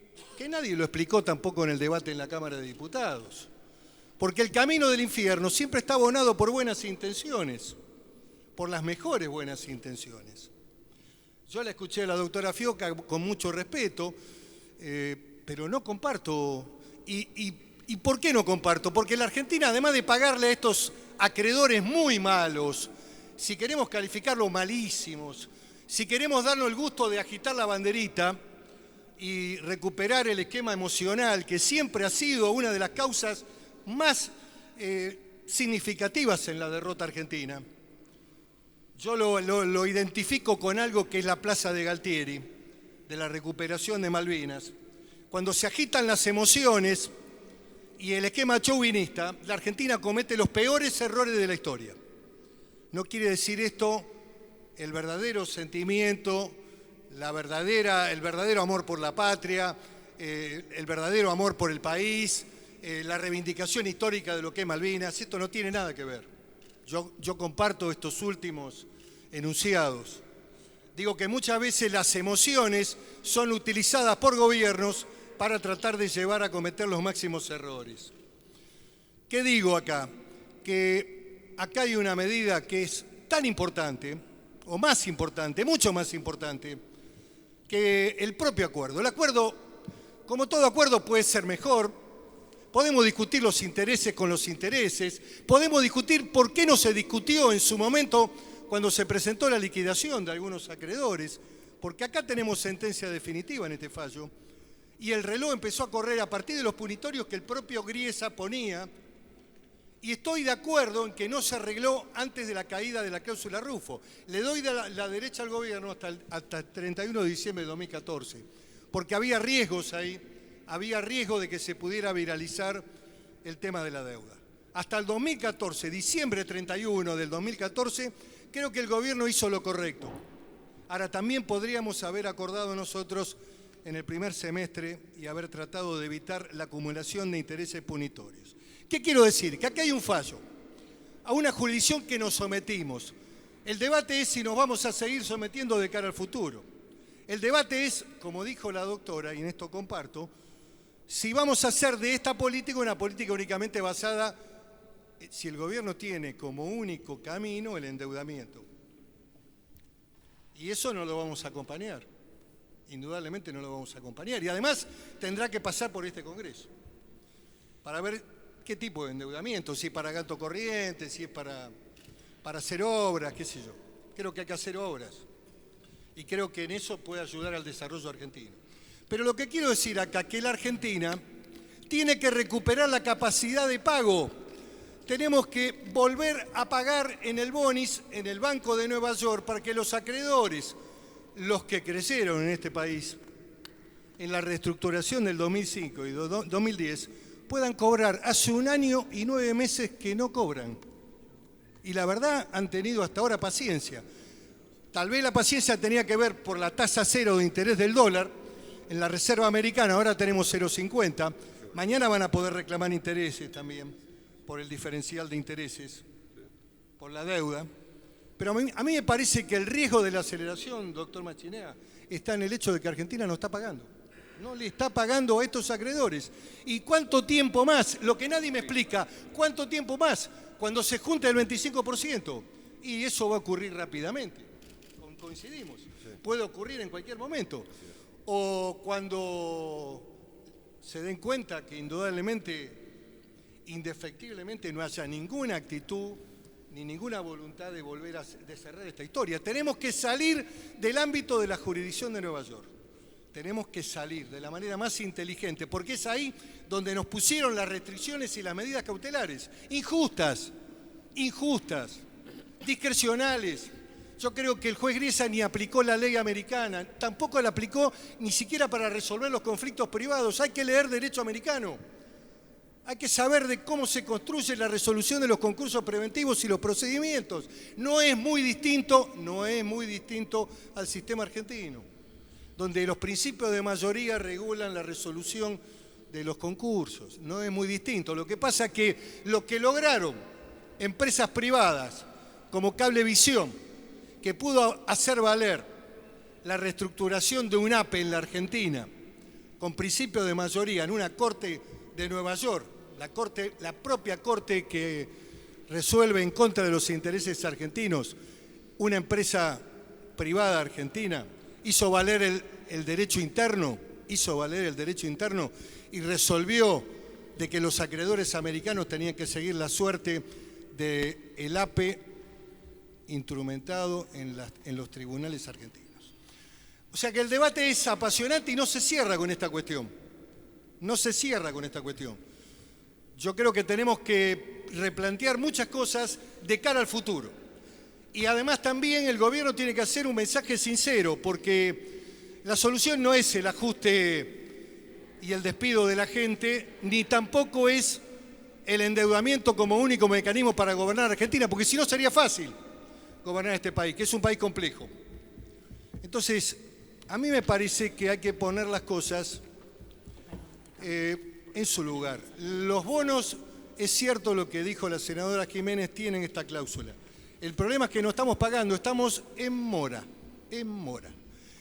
nadie lo explicó tampoco en el debate en la Cámara de Diputados, porque el camino del infierno siempre está abonado por buenas intenciones, por las mejores buenas intenciones. Yo la escuché a la doctora Fioca con mucho respeto, pero no comparto. ¿Y por qué no comparto? Porque la Argentina, además de pagarle a estos acreedores muy malos, si queremos calificarlos malísimos, si queremos darnos el gusto de agitar la banderita y recuperar el esquema emocional, que siempre ha sido una de las causas más significativas en la derrota argentina, yo lo identifico con algo que es la Plaza de Galtieri, de la recuperación de Malvinas. Cuando se agitan las emociones y el esquema chauvinista, la Argentina comete los peores errores de la historia. No quiere decir esto el verdadero sentimiento, el verdadero amor por la patria, el verdadero amor por el país, la reivindicación histórica de lo que es Malvinas. Esto no tiene nada que ver. Yo comparto estos últimos enunciados. Digo que muchas veces las emociones son utilizadas por gobiernos para tratar de llevar a cometer los máximos errores. ¿Qué digo acá? Que acá hay una medida que es tan importante, o más importante, mucho más importante, que el propio acuerdo. El acuerdo, como todo acuerdo, puede ser mejor. Podemos discutir los intereses con los intereses, podemos discutir por qué no se discutió en su momento cuando se presentó la liquidación de algunos acreedores, porque acá tenemos sentencia definitiva en este fallo, y el reloj empezó a correr a partir de los punitorios que el propio Griesa ponía, y estoy de acuerdo en que no se arregló antes de la caída de la cláusula Rufo. Le doy la derecha al gobierno hasta el 31 de diciembre de 2014, porque había riesgos ahí, había riesgo de que se pudiera viralizar el tema de la deuda. Hasta el 2014, diciembre 31 del 2014, creo que el gobierno hizo lo correcto. Ahora, también podríamos haber acordado nosotros en el primer semestre y haber tratado de evitar la acumulación de intereses punitorios. ¿Qué quiero decir? Que aquí hay un fallo, a una jurisdicción que nos sometimos. El debate es si nos vamos a seguir sometiendo de cara al futuro. El debate es, como dijo la doctora, y en esto comparto, si vamos a hacer de esta política una política únicamente basada, si el gobierno tiene como único camino el endeudamiento. Y eso no lo vamos a acompañar. Indudablemente no lo vamos a acompañar. Y además tendrá que pasar por este Congreso para ver qué tipo de endeudamiento, si es para gasto corriente, si es para hacer obras, qué sé yo. Creo que hay que hacer obras. Y creo que en eso puede ayudar al desarrollo argentino. Pero lo que quiero decir acá es que la Argentina tiene que recuperar la capacidad de pago. Tenemos que volver a pagar en el Bonis, en el Banco de Nueva York, para que los acreedores, los que crecieron en este país, en la reestructuración del 2005 y 2010, puedan cobrar. Hace 1 año y 9 meses que no cobran. Y la verdad han tenido hasta ahora paciencia. Tal vez la paciencia tenía que ver por la tasa cero de interés del dólar. En la Reserva Americana ahora tenemos 0,50. Mañana van a poder reclamar intereses también por el diferencial de intereses, por la deuda. Pero a mí me parece que el riesgo de la aceleración, doctor Machinea, está en el hecho de que Argentina no está pagando. No le está pagando a estos acreedores. ¿Y cuánto tiempo más? Lo que nadie me explica, ¿cuánto tiempo más? Cuando se junta el 25%. Y eso va a ocurrir rápidamente. Coincidimos. Puede ocurrir en cualquier momento. O cuando se den cuenta que indudablemente, indefectiblemente no haya ninguna actitud ni ninguna voluntad de volver a cerrar esta historia. Tenemos que salir del ámbito de la jurisdicción de Nueva York. Tenemos que salir de la manera más inteligente, porque es ahí donde nos pusieron las restricciones y las medidas cautelares. Injustas, discrecionales. Yo creo que el juez Griesa ni aplicó la ley americana, tampoco la aplicó ni siquiera para resolver los conflictos privados. Hay que leer derecho americano. Hay que saber de cómo se construye la resolución de los concursos preventivos y los procedimientos. No es muy distinto al sistema argentino, donde los principios de mayoría regulan la resolución de los concursos. No es muy distinto. Lo que pasa es que lo que lograron empresas privadas como Cablevisión, que pudo hacer valer la reestructuración de un APE en la Argentina con principio de mayoría en una corte de Nueva York, la propia corte que resuelve en contra de los intereses argentinos, una empresa privada argentina, hizo valer el derecho interno y resolvió de que los acreedores americanos tenían que seguir la suerte del APE instrumentado en los tribunales argentinos. O sea que el debate es apasionante y no se cierra con esta cuestión. Yo creo que tenemos que replantear muchas cosas de cara al futuro. Y además también el gobierno tiene que hacer un mensaje sincero, porque la solución no es el ajuste y el despido de la gente, ni tampoco es el endeudamiento como único mecanismo para gobernar Argentina, porque si no sería fácil gobernar este país, que es un país complejo. Entonces, a mí me parece que hay que poner las cosas en su lugar. Los bonos, es cierto lo que dijo la senadora Jiménez, tienen esta cláusula. El problema es que no estamos pagando, estamos en mora.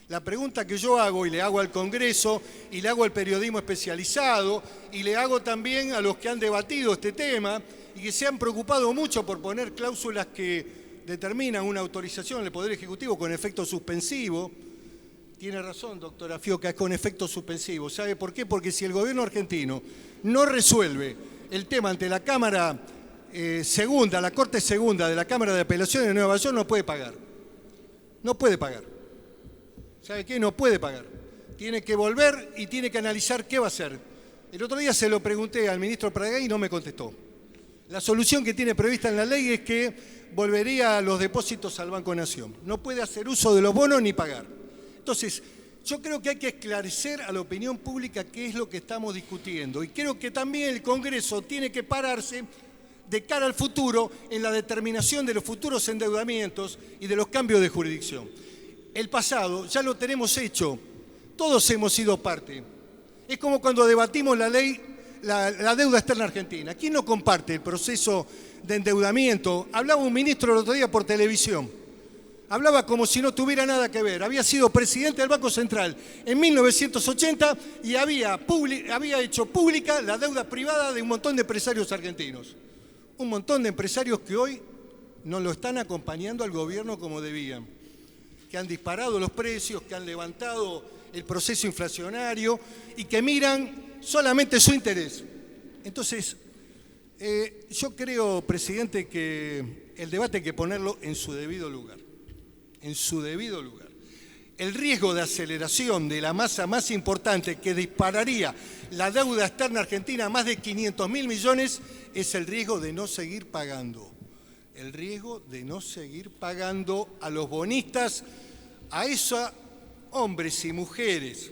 La pregunta que yo hago, y le hago al Congreso, y le hago al periodismo especializado, y le hago también a los que han debatido este tema, y que se han preocupado mucho por poner cláusulas que determinan una autorización del Poder Ejecutivo con efecto suspensivo. Tiene razón, doctora Fioca, es con efecto suspensivo. ¿Sabe por qué? Porque si el gobierno argentino no resuelve el tema ante la Cámara Segunda, la Corte Segunda de la Cámara de Apelaciones de Nueva York, no puede pagar. ¿Sabe qué? No puede pagar. Tiene que volver y tiene que analizar qué va a hacer. El otro día se lo pregunté al ministro Pradegay y no me contestó. La solución que tiene prevista en la ley es que volvería a los depósitos al Banco Nación. No puede hacer uso de los bonos ni pagar. Entonces, yo creo que hay que esclarecer a la opinión pública qué es lo que estamos discutiendo. Y creo que también el Congreso tiene que pararse de cara al futuro en la determinación de los futuros endeudamientos y de los cambios de jurisdicción. El pasado ya lo tenemos hecho, todos hemos sido parte. Es como cuando debatimos la ley, la deuda externa argentina. ¿Quién no comparte el proceso de endeudamiento? Hablaba un ministro el otro día por televisión. Hablaba como si no tuviera nada que ver. Había sido presidente del Banco Central en 1980 y había hecho pública la deuda privada de un montón de empresarios argentinos. Un montón de empresarios que hoy no lo están acompañando al gobierno como debían, que han disparado los precios, que han levantado el proceso inflacionario y que miran solamente su interés. Entonces, yo creo, presidente, que el debate hay que ponerlo en su debido lugar. En su debido lugar. El riesgo de aceleración de la masa más importante que dispararía la deuda externa argentina a más de 500.000 millones es el riesgo de no seguir pagando. El riesgo de no seguir pagando a los bonistas, a esos hombres y mujeres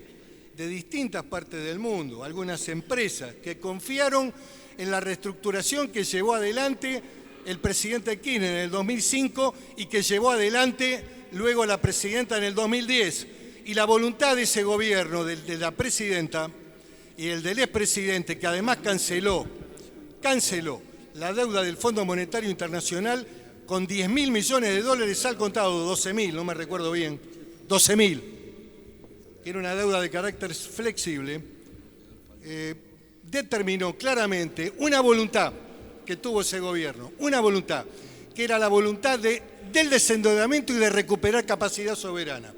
de distintas partes del mundo, algunas empresas que confiaron en la reestructuración que llevó adelante el presidente Kirchner en el 2005 y que llevó adelante luego la presidenta en el 2010. Y la voluntad de ese gobierno, de la presidenta y el del expresidente, que además canceló la deuda del Fondo Monetario Internacional con 10.000 millones de dólares al contado, 12.000, no me recuerdo bien, 12.000, que era una deuda de carácter flexible, determinó claramente una voluntad que tuvo ese gobierno, una voluntad, que era la voluntad del desendeudamiento y de recuperar capacidad soberana.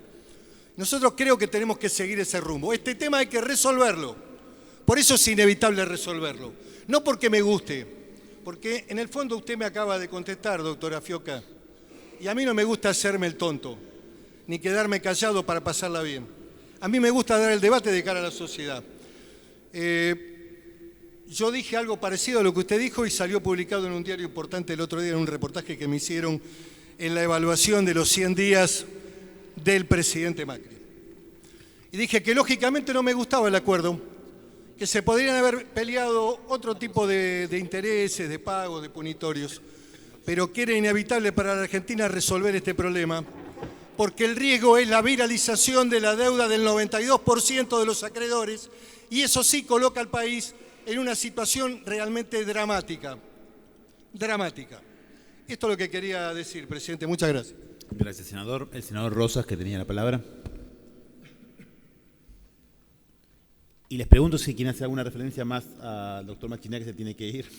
Nosotros creo que tenemos que seguir ese rumbo. Este tema hay que resolverlo, por eso es inevitable resolverlo, no porque me guste, porque en el fondo usted me acaba de contestar, doctora Fioca, y a mí no me gusta hacerme el tonto, ni quedarme callado para pasarla bien. A mí me gusta dar el debate de cara a la sociedad. Yo dije algo parecido a lo que usted dijo y salió publicado en un diario importante el otro día en un reportaje que me hicieron en la evaluación de los 100 días del presidente Macri. Y dije que lógicamente no me gustaba el acuerdo, que se podrían haber peleado otro tipo de intereses, de pagos, de punitorios, pero que era inevitable para la Argentina resolver este problema, porque el riesgo es la viralización de la deuda del 92% de los acreedores, y eso sí coloca al país en una situación realmente dramática. Dramática. Esto es lo que quería decir, presidente. Muchas gracias. Gracias, senador. El senador Rosas, que tenía la palabra. Y les pregunto si quieren hacer alguna referencia más al doctor Macchinetti, que se tiene que ir.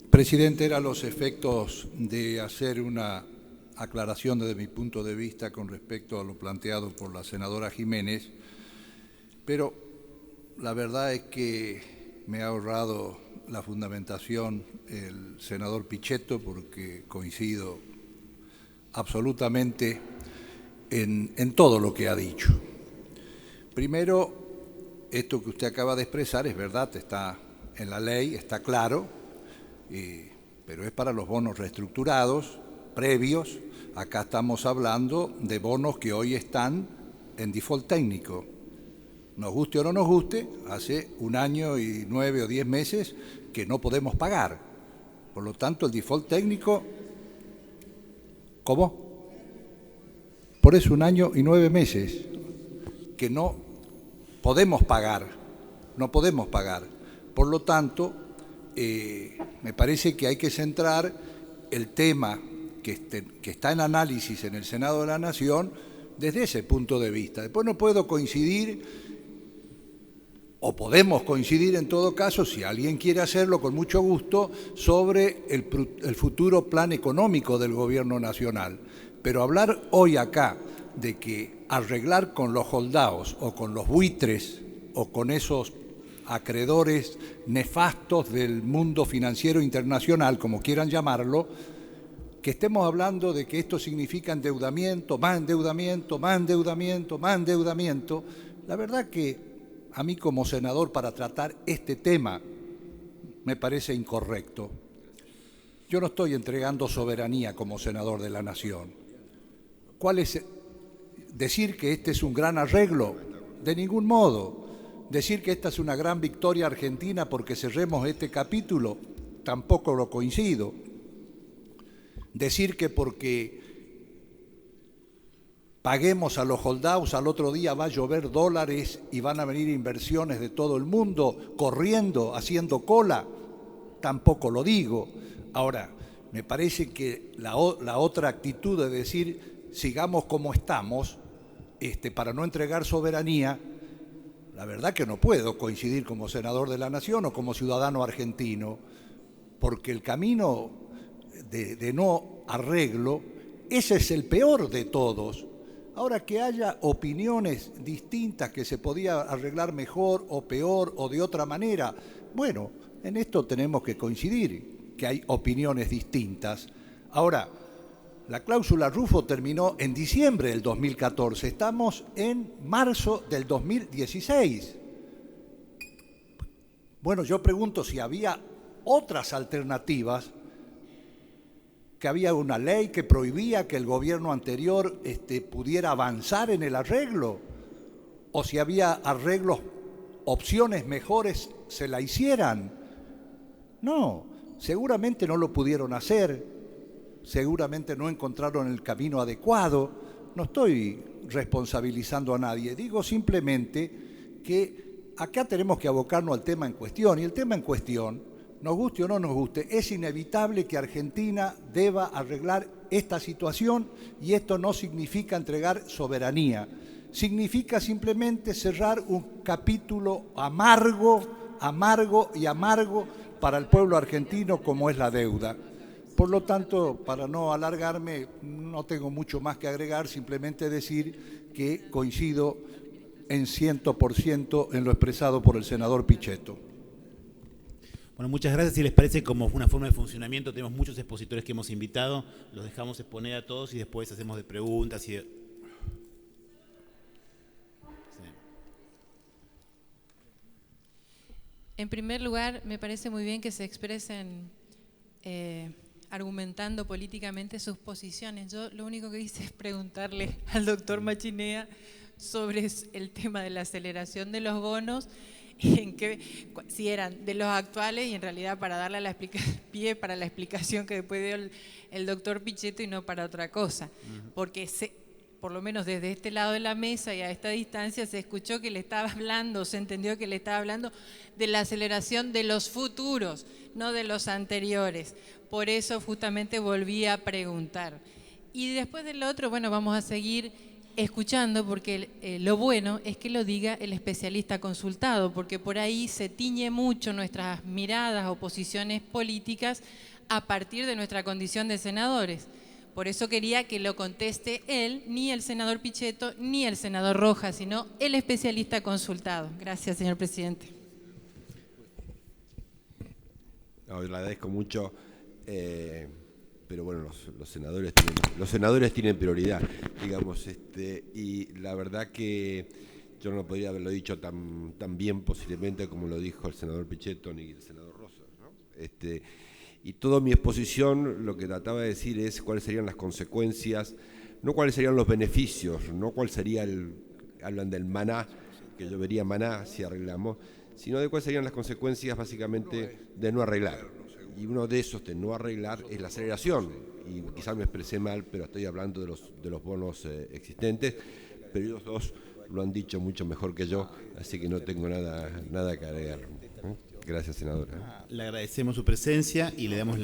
Presidente, eran los efectos de hacer una aclaración desde mi punto de vista con respecto a lo planteado por la senadora Jiménez, pero la verdad es que me ha ahorrado la fundamentación el senador Pichetto, porque coincido absolutamente en todo lo que ha dicho. Primero, esto que usted acaba de expresar es verdad, está en la ley, está claro, pero es para los bonos reestructurados, previos. Acá estamos hablando de bonos que hoy están en default técnico. Nos guste o no nos guste, hace 1 año y 9 o 10 meses que no podemos pagar. Por lo tanto, el default técnico... ¿Cómo? Por eso 1 año y 9 meses que no podemos pagar, no podemos pagar. Por lo tanto, me parece que hay que centrar el tema que está en análisis en el Senado de la Nación desde ese punto de vista. Después no puedo coincidir, o podemos coincidir en todo caso, si alguien quiere hacerlo con mucho gusto, sobre el futuro plan económico del Gobierno Nacional. Pero hablar hoy acá de que arreglar con los holdados o con los buitres o con esos acreedores nefastos del mundo financiero internacional, como quieran llamarlo, que estemos hablando de que esto significa endeudamiento, más endeudamiento, más endeudamiento, más endeudamiento, la verdad que a mí como senador para tratar este tema me parece incorrecto. Yo no estoy entregando soberanía como senador de la Nación. ¿Cuál es decir que este es un gran arreglo? De ningún modo. Decir que esta es una gran victoria argentina porque cerremos este capítulo, tampoco lo coincido. Decir que porque paguemos a los holdouts al otro día va a llover dólares y van a venir inversiones de todo el mundo corriendo, haciendo cola, tampoco lo digo. Ahora, me parece que la otra actitud de decir sigamos como estamos, para no entregar soberanía, la verdad que no puedo coincidir como senador de la Nación o como ciudadano argentino, porque el camino de no arreglo, ese es el peor de todos. Ahora, que haya opiniones distintas, que se podía arreglar mejor o peor o de otra manera, bueno, en esto tenemos que coincidir, que hay opiniones distintas. Ahora, la cláusula Rufo terminó en diciembre del 2014, estamos en marzo del 2016. Bueno, yo pregunto si había otras alternativas, que había una ley que prohibía que el gobierno anterior pudiera avanzar en el arreglo, o si había arreglos, opciones mejores se la hicieran. No, seguramente no lo pudieron hacer, seguramente no encontraron el camino adecuado. No estoy responsabilizando a nadie, digo simplemente que acá tenemos que abocarnos al tema en cuestión, y el tema en cuestión, nos guste o no nos guste, es inevitable que Argentina deba arreglar esta situación, y esto no significa entregar soberanía, significa simplemente cerrar un capítulo amargo para el pueblo argentino como es la deuda. Por lo tanto, para no alargarme, no tengo mucho más que agregar, simplemente decir que coincido en 100% en lo expresado por el senador Pichetto. Bueno, muchas gracias. Si les parece, como una forma de funcionamiento, tenemos muchos expositores que hemos invitado, los dejamos exponer a todos y después hacemos de preguntas y de... En primer lugar, me parece muy bien que se expresen argumentando políticamente sus posiciones. Yo lo único que hice es preguntarle al doctor Machinea sobre el tema de la aceleración de los bonos, si eran de los actuales, y en realidad para darle pie para la explicación que después dio el doctor Pichetto y no para otra cosa. Porque por lo menos desde este lado de la mesa y a esta distancia se escuchó que le estaba hablando, se entendió que le estaba hablando de la aceleración de los futuros, no de los anteriores. Por eso justamente volví a preguntar. Y después del otro, bueno, vamos a seguir escuchando, porque lo bueno es que lo diga el especialista consultado, porque por ahí se tiñe mucho nuestras miradas o posiciones políticas a partir de nuestra condición de senadores. Por eso quería que lo conteste él, ni el senador Pichetto, ni el senador Rojas, sino el especialista consultado. Gracias, señor presidente. No, le agradezco mucho, pero bueno, los senadores tienen prioridad, digamos, y la verdad que yo no podría haberlo dicho tan bien posiblemente como lo dijo el senador Pichetto ni el senador Rosas, ¿no? Y toda mi exposición lo que trataba de decir es cuáles serían las consecuencias, no cuáles serían los beneficios, no cuál sería hablan del maná, que yo vería maná si arreglamos, sino de cuáles serían las consecuencias básicamente de no arreglar. Y uno de esos de no arreglar es la aceleración, y quizás me expresé mal, pero estoy hablando de los bonos existentes, pero ellos dos lo han dicho mucho mejor que yo, así que no tengo nada que agregar. Gracias, senadora. Le agradecemos su presencia y le damos la